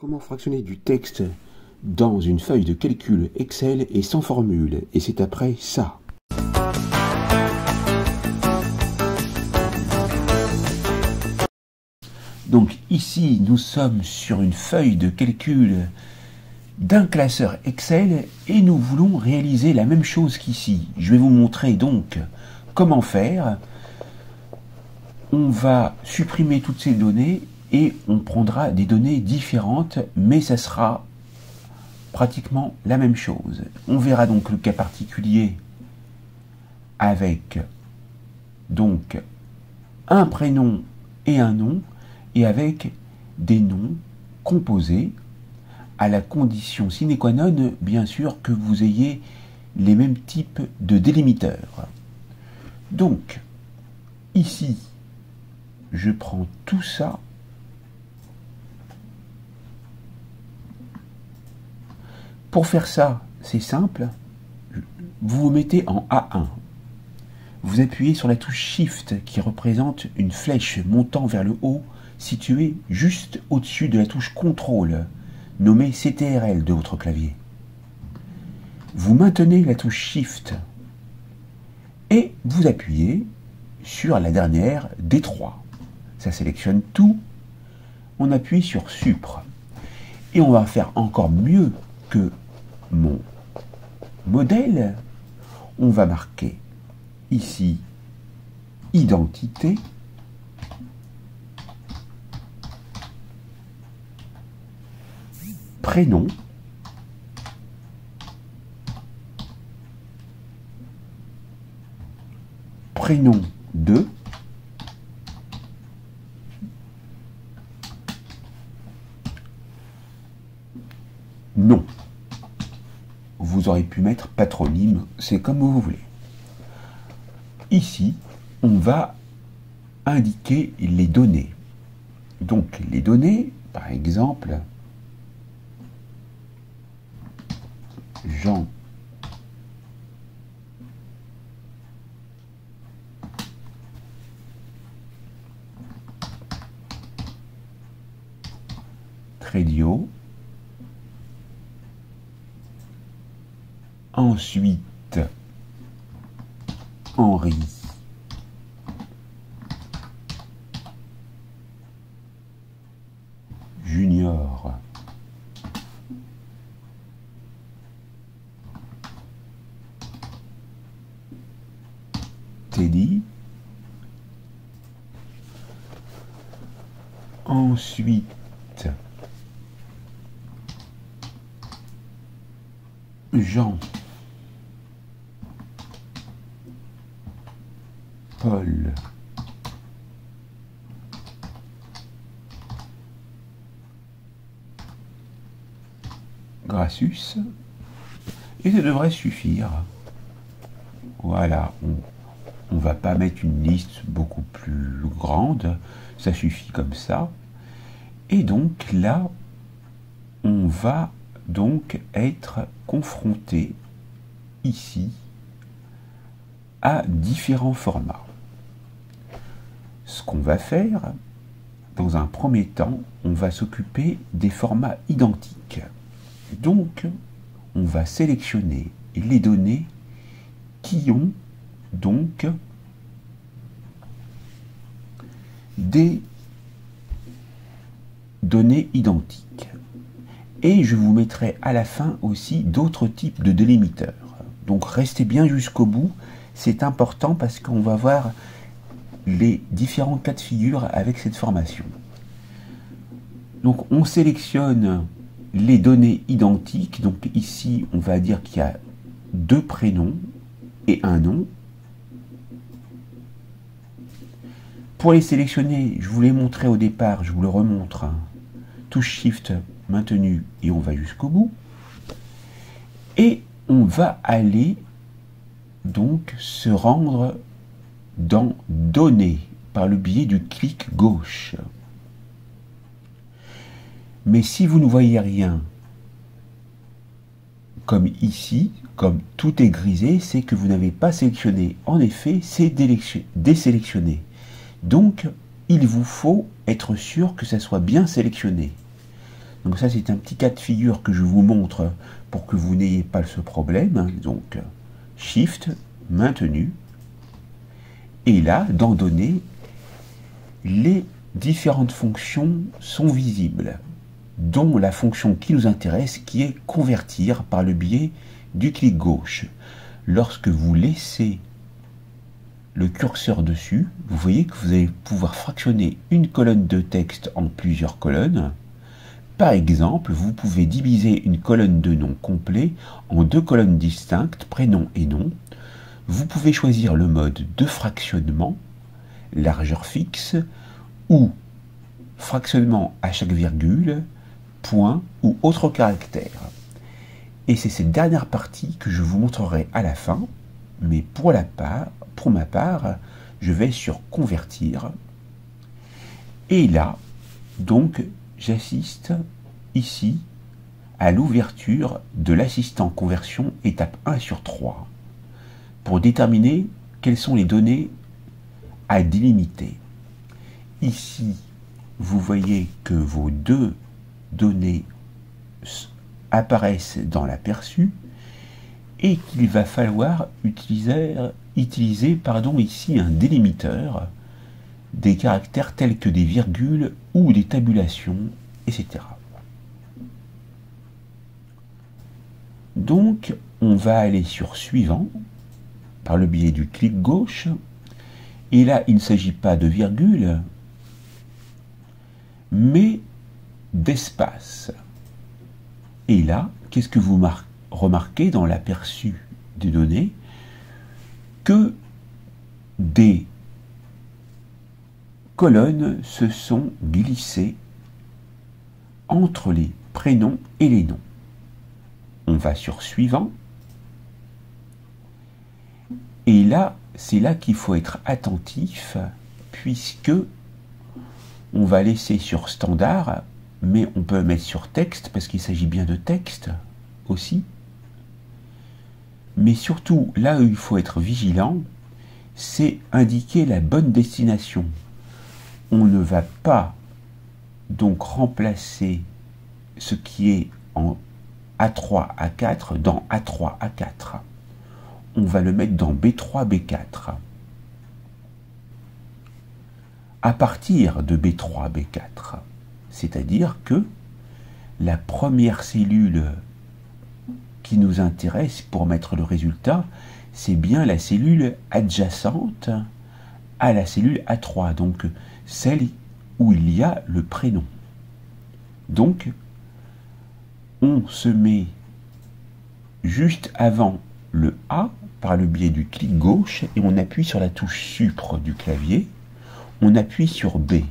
Comment fractionner du texte dans une feuille de calcul Excel et sans formule? Et c'est après ça. Donc ici, nous sommes sur une feuille de calcul d'un classeur Excel et nous voulons réaliser la même chose qu'ici. Je vais vous montrer donc comment faire. On va supprimer toutes ces données et on prendra des données différentes, mais ça sera pratiquement la même chose. On verra donc le cas particulier avec donc un prénom et un nom, et avec des noms composés à la condition sine qua non, bien sûr, que vous ayez les mêmes types de délimiteurs. Donc, ici, je prends tout ça. Pour faire ça, c'est simple. Vous vous mettez en A1. Vous appuyez sur la touche Shift qui représente une flèche montant vers le haut située juste au-dessus de la touche Contrôle, nommée CTRL de votre clavier. Vous maintenez la touche Shift et vous appuyez sur la dernière des trois. Ça sélectionne tout. On appuie sur Supr. Et on va faire encore mieux que mon modèle. On va marquer ici identité, prénom, prénom de, nom. Vous aurez pu mettre patronyme, c'est comme vous voulez. Ici, on va indiquer les données. Donc les données, par exemple, Jean Trédio. Ensuite, Henri Junior Teddy. Ensuite, Jean Paul Grassus, et ça devrait suffire. Voilà, on va pas mettre une liste beaucoup plus grande, ça suffit comme ça. Et donc là, on va donc être confronté ici à différents formats. Ce qu'on va faire, dans un premier temps, on va s'occuper des formats identiques. Donc, on va sélectionner les données qui ont donc des données identiques. Et je vous mettrai à la fin aussi d'autres types de délimiteurs. Donc restez bien jusqu'au bout, c'est important parce qu'on va voir les différents cas de figure avec cette formation. Donc on sélectionne les données identiques. Donc ici, on va dire qu'il y a deux prénoms et un nom. Pour les sélectionner, je vous l'ai montré au départ, je vous le remontre. Touche Shift maintenu et on va jusqu'au bout. Et on va aller donc se rendre dans Données par le biais du clic gauche. Mais si vous ne voyez rien, comme ici, comme tout est grisé, c'est que vous n'avez pas sélectionné. En effet, c'est désélectionné. Donc, il vous faut être sûr que ça soit bien sélectionné. Donc ça, c'est un petit cas de figure que je vous montre pour que vous n'ayez pas ce problème. Donc, Shift, maintenu. Et là, dans Données, les différentes fonctions sont visibles, dont la fonction qui nous intéresse, qui est convertir par le biais du clic gauche. Lorsque vous laissez le curseur dessus, vous voyez que vous allez pouvoir fractionner une colonne de texte en plusieurs colonnes. Par exemple, vous pouvez diviser une colonne de nom complet en deux colonnes distinctes, prénom et nom. Vous pouvez choisir le mode de fractionnement, largeur fixe, ou fractionnement à chaque virgule, point ou autre caractère. Et c'est cette dernière partie que je vous montrerai à la fin, mais pour ma part, je vais sur convertir. Et là, donc, j'assiste ici à l'ouverture de l'assistant conversion étape 1 sur 3 pour déterminer quelles sont les données à délimiter. Ici, vous voyez que vos deux données apparaissent dans l'aperçu et qu'il va falloir utiliser ici un délimiteur des caractères tels que des virgules ou des tabulations, etc. Donc, on va aller sur suivant par le biais du clic gauche. Et là, il ne s'agit pas de virgule, mais d'espace. Et là, qu'est-ce que vous remarquez dans l'aperçu des données? Que des colonnes se sont glissées entre les prénoms et les noms. On va sur suivant. Et là, c'est là qu'il faut être attentif, puisque on va laisser sur standard, mais on peut mettre sur texte, parce qu'il s'agit bien de texte aussi. Mais surtout, là où il faut être vigilant, c'est indiquer la bonne destination. On ne va pas donc remplacer ce qui est en A3, A4 dans A3, A4. On va le mettre dans B3, B4. À partir de B3, B4, c'est-à-dire que la première cellule qui nous intéresse pour mettre le résultat, c'est bien la cellule adjacente à la cellule A3, donc celle où il y a le prénom. Donc, on se met juste avant le A par le biais du clic gauche et on appuie sur la touche Supre du clavier. On appuie sur B.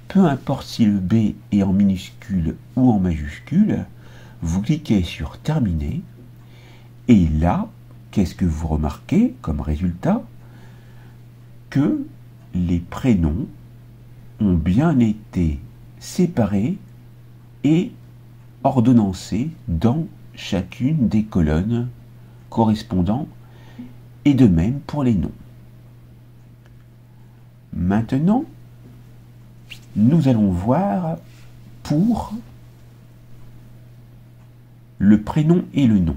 Peu importe si le B est en minuscule ou en majuscule, vous cliquez sur Terminer. Et là, qu'est-ce que vous remarquez comme résultat? Que les prénoms ont bien été séparés et ordonnancés dans chacune des colonnes correspondant, et de même pour les noms. Maintenant, nous allons voir pour le prénom et le nom.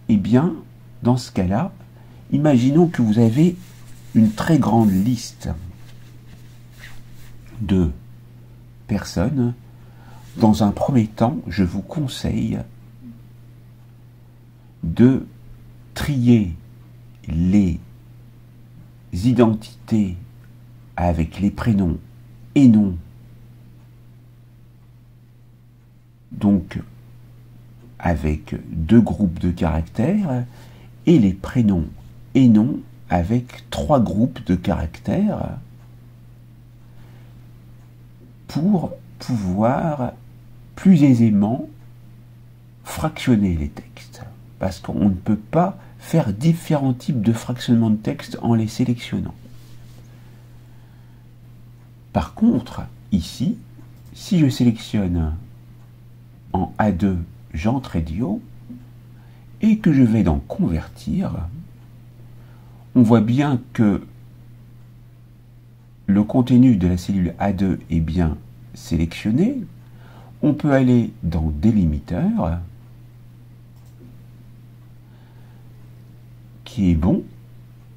Eh bien, dans ce cas-là, imaginons que vous avez une très grande liste de personnes. Dans un premier temps, je vous conseille de trier les identités avec les prénoms et noms, donc avec deux groupes de caractères, et les prénoms et noms avec trois groupes de caractères, pour pouvoir plus aisément fractionner les textes. Parce qu'on ne peut pas faire différents types de fractionnement de texte en les sélectionnant. Par contre, ici, si je sélectionne en A2 Jean Trédio et que je vais dans Convertir, on voit bien que le contenu de la cellule A2 est bien sélectionné. On peut aller dans Délimiteur, qui est bon.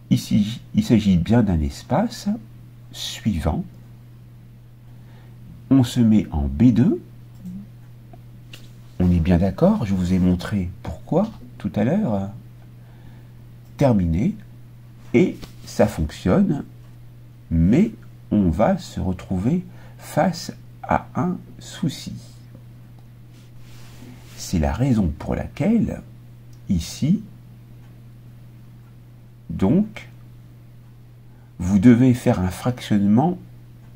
Ici, il s'agit bien d'un espace. Suivant. On se met en B2. On est bien d'accord, je vous ai montré pourquoi tout à l'heure. Terminé. Et ça fonctionne, mais on va se retrouver face à un souci. C'est la raison pour laquelle, ici, donc, vous devez faire un fractionnement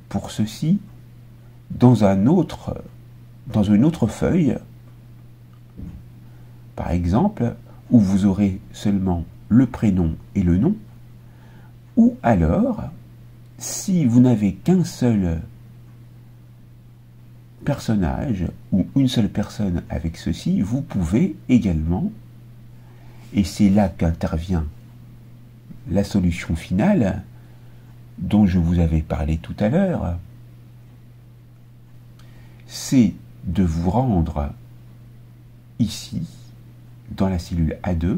pour ceci dans une autre feuille, par exemple, où vous aurez seulement le prénom et le nom, ou alors, si vous n'avez qu'un seul personnage ou une seule personne avec ceci, vous pouvez également, et c'est là qu'intervient la solution finale dont je vous avais parlé tout à l'heure, c'est de vous rendre ici, dans la cellule A2,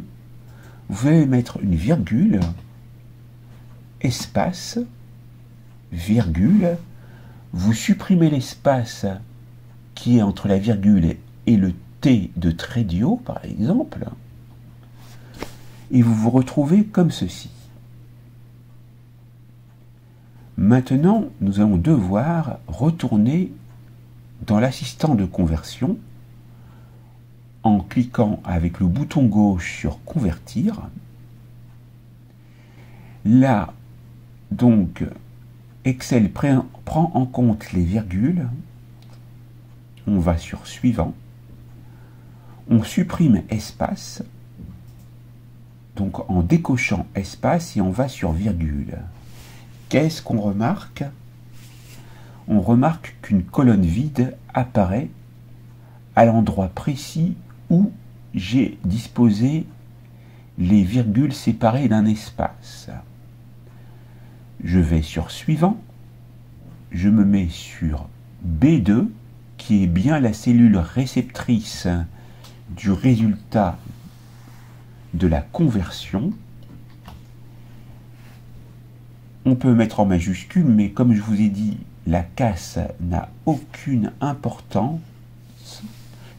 vous allez mettre une virgule, espace, virgule, vous supprimez l'espace qui est entre la virgule et le T de trait de haut, par exemple, et vous vous retrouvez comme ceci. Maintenant, nous allons devoir retourner dans l'assistant de conversion en cliquant avec le bouton gauche sur Convertir. Là, donc, Excel prend en compte les virgules. On va sur Suivant. On supprime espace. Donc, en décochant espace, et on va sur virgule. Qu'est-ce qu'on remarque? On remarque qu'une colonne vide apparaît à l'endroit précis où j'ai disposé les virgules séparées d'un espace. Je vais sur Suivant, je me mets sur B2, qui est bien la cellule réceptrice du résultat de la conversion. On peut mettre en majuscule, mais comme je vous ai dit, la casse n'a aucune importance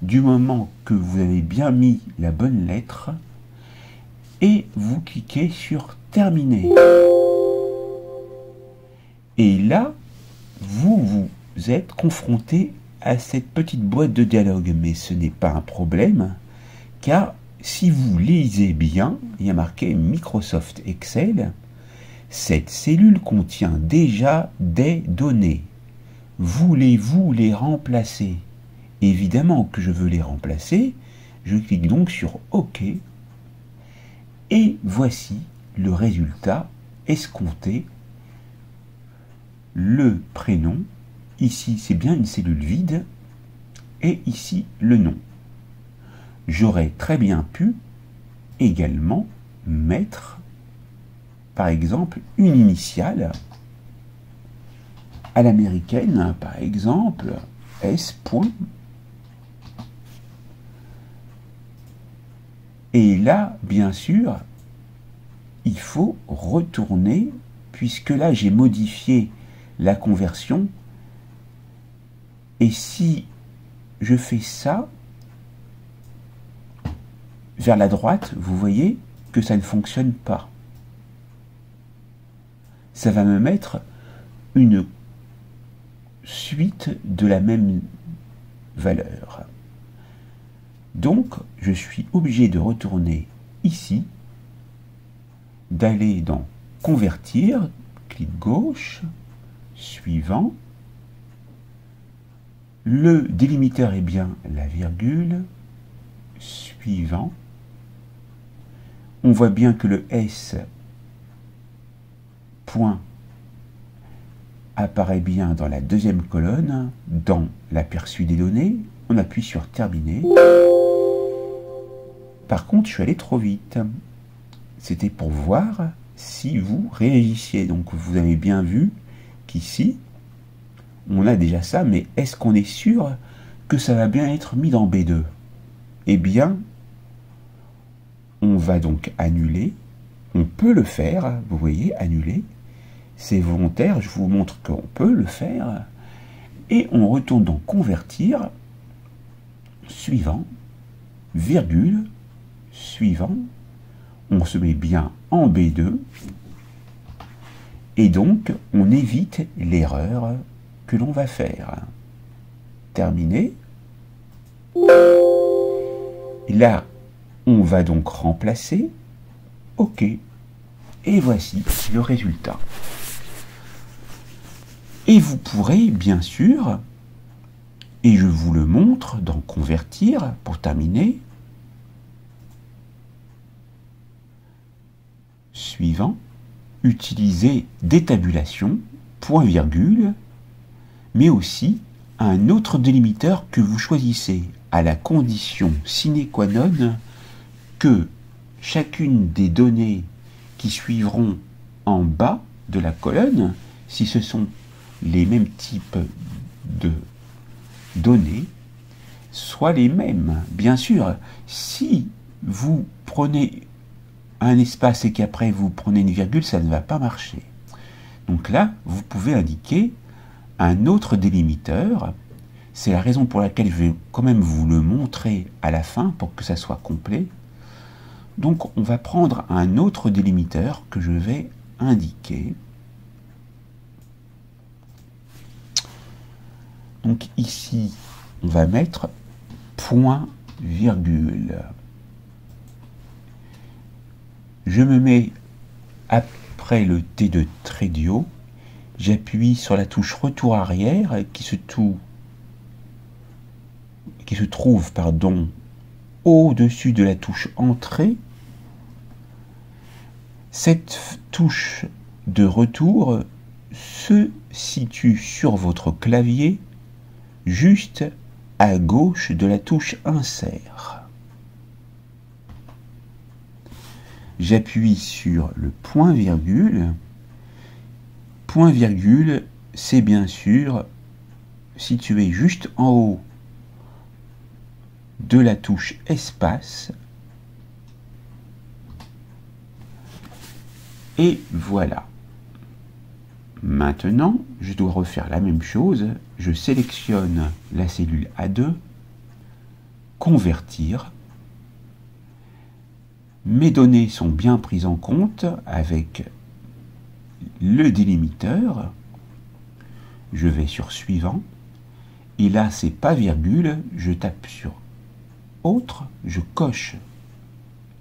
du moment que vous avez bien mis la bonne lettre et vous cliquez sur Terminer. Et là, vous êtes confronté à cette petite boîte de dialogue, mais ce n'est pas un problème, car si vous lisez bien, il y a marqué Microsoft Excel. Cette cellule contient déjà des données. Voulez-vous les remplacer? Évidemment que je veux les remplacer. Je clique donc sur OK. Et voici le résultat escompté. Le prénom, ici c'est bien une cellule vide, et ici le nom. J'aurais très bien pu également mettre, par exemple, une initiale à l'américaine, par exemple, S. Et là, bien sûr, il faut retourner, puisque là, j'ai modifié la conversion. Et si je fais ça, vers la droite, vous voyez que ça ne fonctionne pas. Ça va me mettre une suite de la même valeur. Donc, je suis obligé de retourner ici, d'aller dans Convertir, clic gauche, Suivant. Le délimiteur est bien la virgule, Suivant. On voit bien que le S point apparaît bien dans la deuxième colonne, dans l'aperçu des données. On appuie sur Terminer. Par contre, je suis allé trop vite. C'était pour voir si vous réagissiez. Donc, vous avez bien vu qu'ici, on a déjà ça, mais est-ce qu'on est sûr que ça va bien être mis dans B2? Eh bien, on va donc annuler. On peut le faire, vous voyez, annuler. C'est volontaire, je vous montre qu'on peut le faire. Et on retourne dans convertir, suivant, virgule, suivant. On se met bien en B2. Et donc, on évite l'erreur que l'on va faire. Terminé. Là, on va donc remplacer. OK. Et voici le résultat. Et vous pourrez, bien sûr, et je vous le montre dans Convertir, pour terminer, suivant, utiliser des tabulations, point virgule, mais aussi un autre délimiteur que vous choisissez à la condition sine qua non que chacune des données qui suivront en bas de la colonne, si ce sont les mêmes types de données, soient les mêmes. Bien sûr, si vous prenez un espace et qu'après vous prenez une virgule, ça ne va pas marcher. Donc là, vous pouvez indiquer un autre délimiteur. C'est la raison pour laquelle je vais quand même vous le montrer à la fin pour que ça soit complet. Donc on va prendre un autre délimiteur que je vais indiquer. Donc ici, on va mettre point virgule. Je me mets après le T de trait de haut, j'appuie sur la touche retour arrière qui se trouve au-dessus de la touche entrée. Cette touche de retour se situe sur votre clavier juste à gauche de la touche insert. J'appuie sur le point virgule. Point virgule, c'est bien sûr situé juste en haut de la touche espace. Et voilà. Maintenant, je dois refaire la même chose. Je sélectionne la cellule A2, convertir. Mes données sont bien prises en compte avec le délimiteur. Je vais sur suivant. Et là, c'est pas virgule. Je tape sur autre. Je coche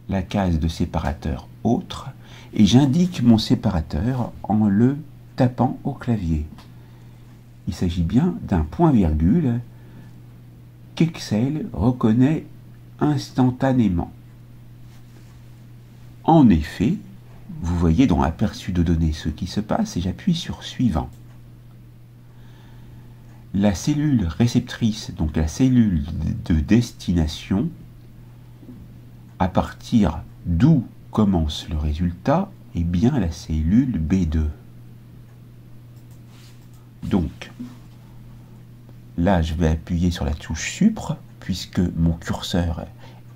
la case de séparateur autre. Et j'indique mon séparateur en le tapant au clavier. Il s'agit bien d'un point-virgule qu'Excel reconnaît instantanément. En effet, vous voyez dans Aperçu de données ce qui se passe et j'appuie sur Suivant. La cellule réceptrice, donc la cellule de destination, à partir d'où commence le résultat, est bien la cellule B2. Donc, là, je vais appuyer sur la touche Supre, puisque mon curseur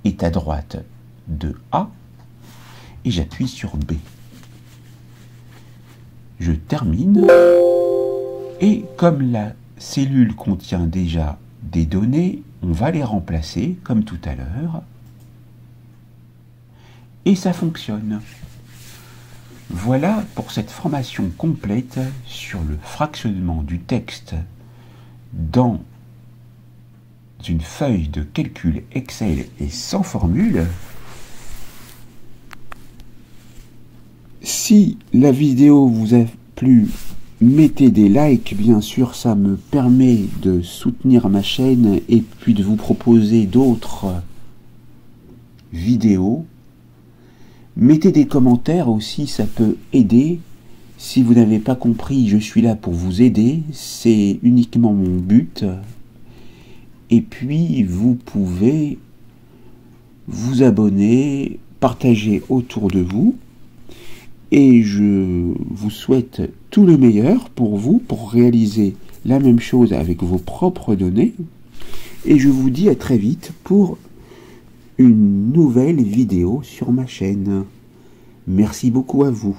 est à droite de A, et j'appuie sur B. Je termine, et comme la cellule contient déjà des données, on va les remplacer, comme tout à l'heure, et ça fonctionne. Voilà pour cette formation complète sur le fractionnement du texte dans une feuille de calcul Excel et sans formule. Si la vidéo vous a plu, mettez des likes, bien sûr, ça me permet de soutenir ma chaîne et puis de vous proposer d'autres vidéos. Mettez des commentaires aussi, ça peut aider. Si vous n'avez pas compris, je suis là pour vous aider. C'est uniquement mon but. Et puis, vous pouvez vous abonner, partager autour de vous. Et je vous souhaite tout le meilleur pour vous, pour réaliser la même chose avec vos propres données. Et je vous dis à très vite pour une nouvelle vidéo sur ma chaîne. Merci beaucoup à vous.